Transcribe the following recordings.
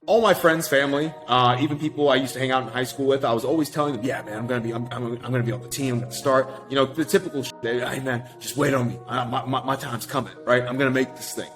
all my friends, family, even people I used to hang out in high school with, I was always telling them, yeah, man, I'm gonna be on the team. I'm gonna start. You know, the typical shit. Hey, man, just wait on me. My time's coming, right? I'm gonna make this thing.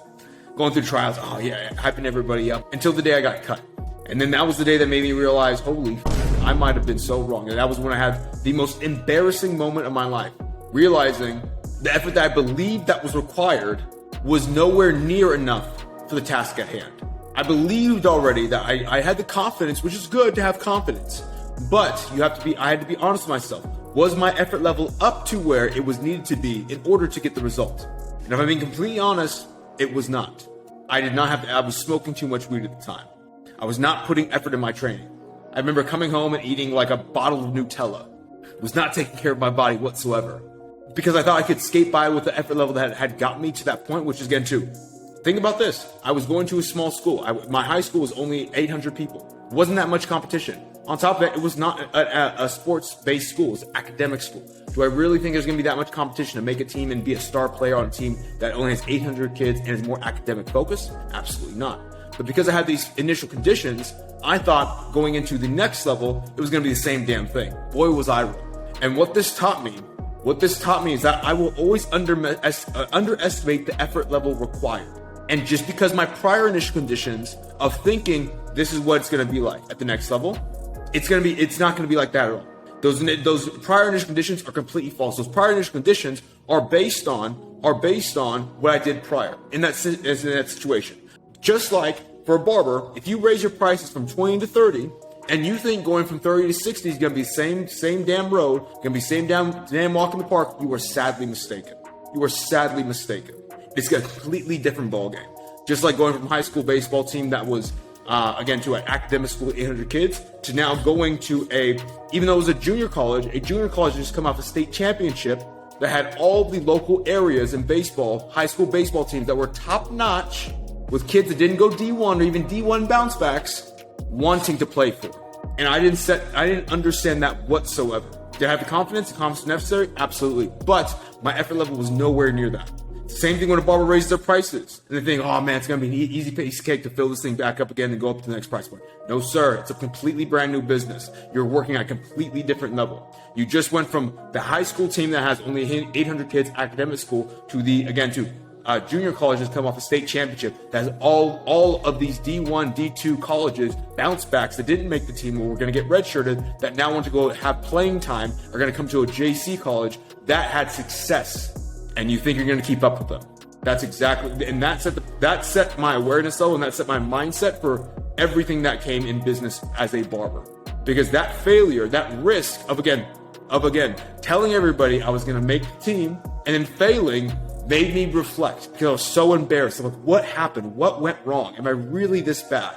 Going through trials. Oh yeah, hyping everybody up until the day I got cut. And then that was the day that made me realize, holy, I might have been so wrong. And that was when I had the most embarrassing moment of my life, realizing the effort that I believed that was required was nowhere near enough for the task at hand. I believed already that I had the confidence, which is good to have confidence, but I had to be honest with myself. Was my effort level up to where it was needed to be in order to get the result? And if I'm being completely honest, it was not. I was smoking too much weed at the time. I was not putting effort in my training. I remember coming home and eating like a bottle of Nutella. Was not taking care of my body whatsoever. Because I thought I could skate by with the effort level that had got me to that point, which is again too. Think about this. I was going to a small school. My high school was only 800 people. It wasn't that much competition. On top of that, it was not a sports-based school. It was an academic school. Do I really think there's going to be that much competition to make a team and be a star player on a team that only has 800 kids and is more academic focused? Absolutely not. But because I had these initial conditions, I thought going into the next level, it was going to be the same damn thing. Boy, was I wrong. And what this taught me is that I will always underestimate the effort level required. And just because my prior initial conditions of thinking this is what it's going to be like at the next level, it's not going to be like that at all. Those prior initial conditions are completely false. Those prior initial conditions are based on what I did prior in that situation. Just like for a barber, if you raise your prices from 20 to 30, and you think going from 30 to 60 is going to be same damn road, going to be same damn walk in the park, you are sadly mistaken. You are sadly mistaken. It's a completely different ballgame. Just like going from high school baseball team that was, again, to an academic school with 800 kids, to now going to even though it was a junior college just come off a state championship that had all the local areas in baseball, high school baseball teams that were top notch, with kids that didn't go D1 or even D1 bounce backs, wanting to play for. And I didn't understand that whatsoever. Did I have the confidence necessary? Absolutely. But my effort level was nowhere near that. Same thing when a barber raises their prices. And they think, oh man, it's going to be an easy piece of cake to fill this thing back up again and go up to the next price point. No, sir. It's a completely brand new business. You're working at a completely different level. You just went from the high school team that has only 800 kids, academic school, to junior colleges come off a state championship that has all of these D1, D2 colleges, bounce backs that didn't make the team or were going to get redshirted, that now want to go have playing time, are going to come to a JC college that had success. And you think you're going to keep up with them. That's exactly, and that set my awareness level, and that set my mindset for everything that came in business as a barber. Because that failure, that risk of again telling everybody I was going to make the team and then failing made me reflect, because I was so embarrassed. I'm like, what happened? What went wrong? Am I really this bad?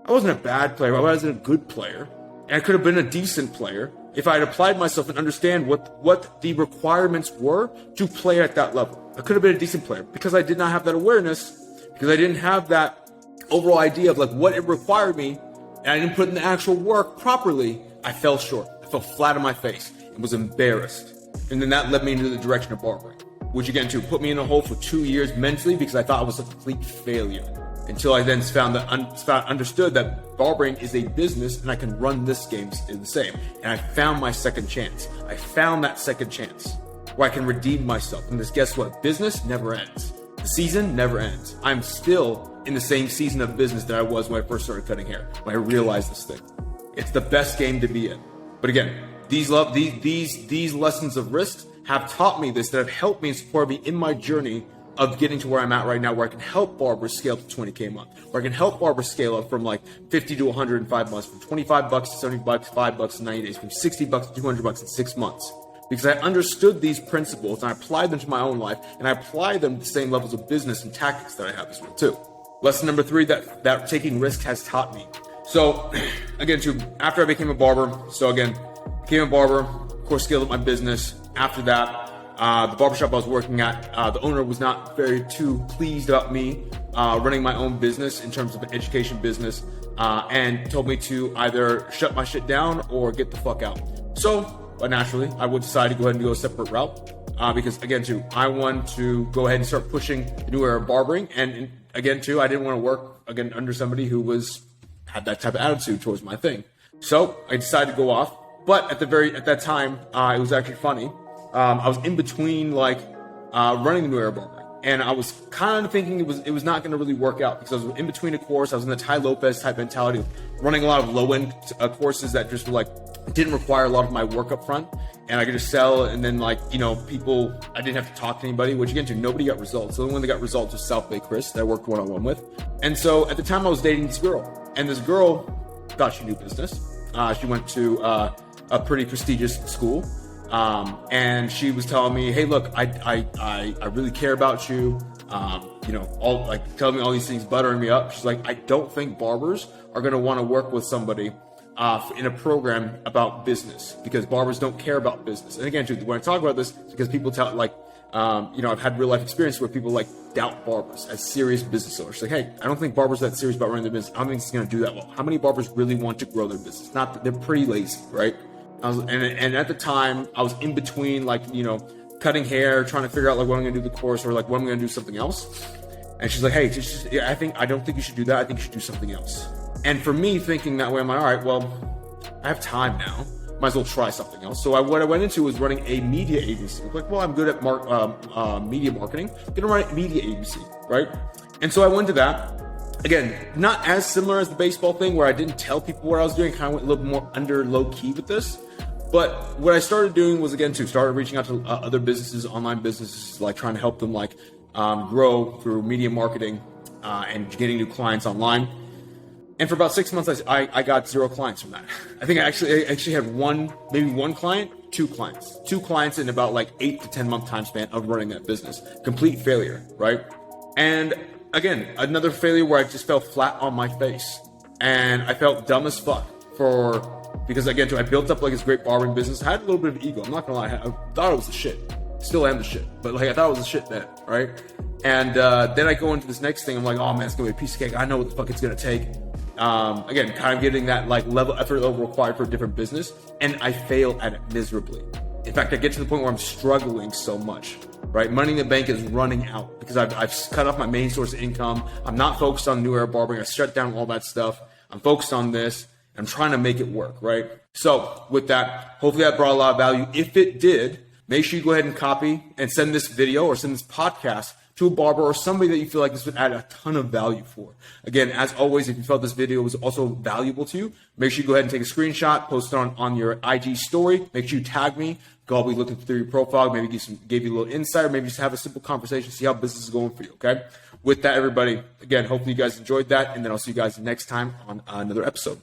I wasn't a bad player. I wasn't a good player. And I could have been a decent player if I had applied myself and understand what the requirements were to play at that level. I could have been a decent player. Because I did not have that awareness, because I didn't have that overall idea of like what it required me, and I didn't put in the actual work properly, I fell short. I fell flat on my face and was embarrassed. And then that led me into the direction of barbering, which again, put me in a hole for 2 years mentally, because I thought I was a complete failure. Until I then understood that barbering is a business and I can run this game the same. And I found my second chance. I found that second chance where I can redeem myself. And guess what? Business never ends. The season never ends. I'm still in the same season of business that I was when I first started cutting hair, when I realized this thing. It's the best game to be in. But again, these lessons of risk have taught me this, that have helped me and supported me in my journey of getting to where I'm at right now, where I can help barbers scale up to 20K a month, where I can help barbers scale up from like 50 to 105 months, from 25 bucks to 70 bucks, $5 in 90 days, from 60 bucks to 200 bucks in 6 months. Because I understood these principles and I applied them to my own life, and I apply them to the same levels of business and tactics that I have as well too. Lesson number 3 that taking risks has taught me. So again, after I became a barber, became a barber, of course, scaled up my business. After that, the barbershop I was working at, the owner was not too pleased about me running my own business in terms of an education business, and told me to either shut my shit down or get the fuck out. So naturally, I would decide to go ahead and go a separate route, because again, I want to go ahead and start pushing the new era of barbering, and again, I didn't want to work under somebody who had that type of attitude towards my thing. So I decided to go off. But at that time, it was actually funny. I was in between running the New Era Barber. And I was kind of thinking it was not going to really work out because I was in between a course. I was in the Tai Lopez type mentality of running a lot of low-end courses that just were didn't require a lot of my work up front. And I could just sell, and then people, I didn't have to talk to anybody, which again, nobody got results. The only one that got results was South Bay Chris that I worked one-on-one with. And so at the time I was dating this girl, and this girl thought she knew business. She went to a pretty prestigious school. And she was telling me, hey, look, I really care about you. Telling me all these things, buttering me up. She's like, I don't think barbers are going to want to work with somebody in a program about business, because barbers don't care about business. And again, when I talk about this, because people tell, I've had real life experience where people doubt barbers as serious business owners. Like, hey, I don't think barbers are that serious about running their business. I don't think it's going to do that well. How many barbers really want to grow their business? They're pretty lazy, right? And at the time, I was in between, cutting hair, trying to figure out what I'm going to do the course, or what I'm going to do something else. And she's like, hey, I don't think you should do that. I think you should do something else. And for me, thinking that way, I'm like, all right, well, I have time now. Might as well try something else. So what I went into was running a media agency. I'm good at media marketing. I'm going to run a media agency, right? And so I went to that. Again, not as similar as the baseball thing where I didn't tell people what I was doing. Kind of went a little bit more under low key with this. But what I started doing was, again, started reaching out to other businesses, online businesses, trying to help them grow through media marketing and getting new clients online. And for about 6 months, I got 0 clients from that. I think I actually had maybe one client, two clients in about 8 to 10 month time span of running that business. Complete failure, right? And again, another failure where I just fell flat on my face, and I felt dumb as fuck because again, I built up this great barbering business. I had a little bit of ego. I'm not gonna lie. I thought it was the shit. Still am the shit, but I thought it was the shit then, right? And then I go into this next thing. I'm like, oh man, it's gonna be a piece of cake. I know what the fuck it's gonna take. Again, kind of getting that effort level required for a different business, and I fail at it miserably. In fact, I get to the point where I'm struggling so much, right? Money in the bank is running out because I've cut off my main source of income. I'm not focused on New Era Barbering. I shut down all that stuff. I'm focused on this. I'm trying to make it work, right? So with that, hopefully that brought a lot of value. If it did, make sure you go ahead and copy and send this video or send this podcast to a barber or somebody that you feel like this would add a ton of value for. Again, as always, if you felt this video was also valuable to you, make sure you go ahead and take a screenshot, post it on your IG story. Make sure you tag me. I'll be looking through your profile, maybe give you a little insight, or maybe just have a simple conversation, see how business is going for you, okay? With that, everybody, again, hopefully you guys enjoyed that, and then I'll see you guys next time on another episode.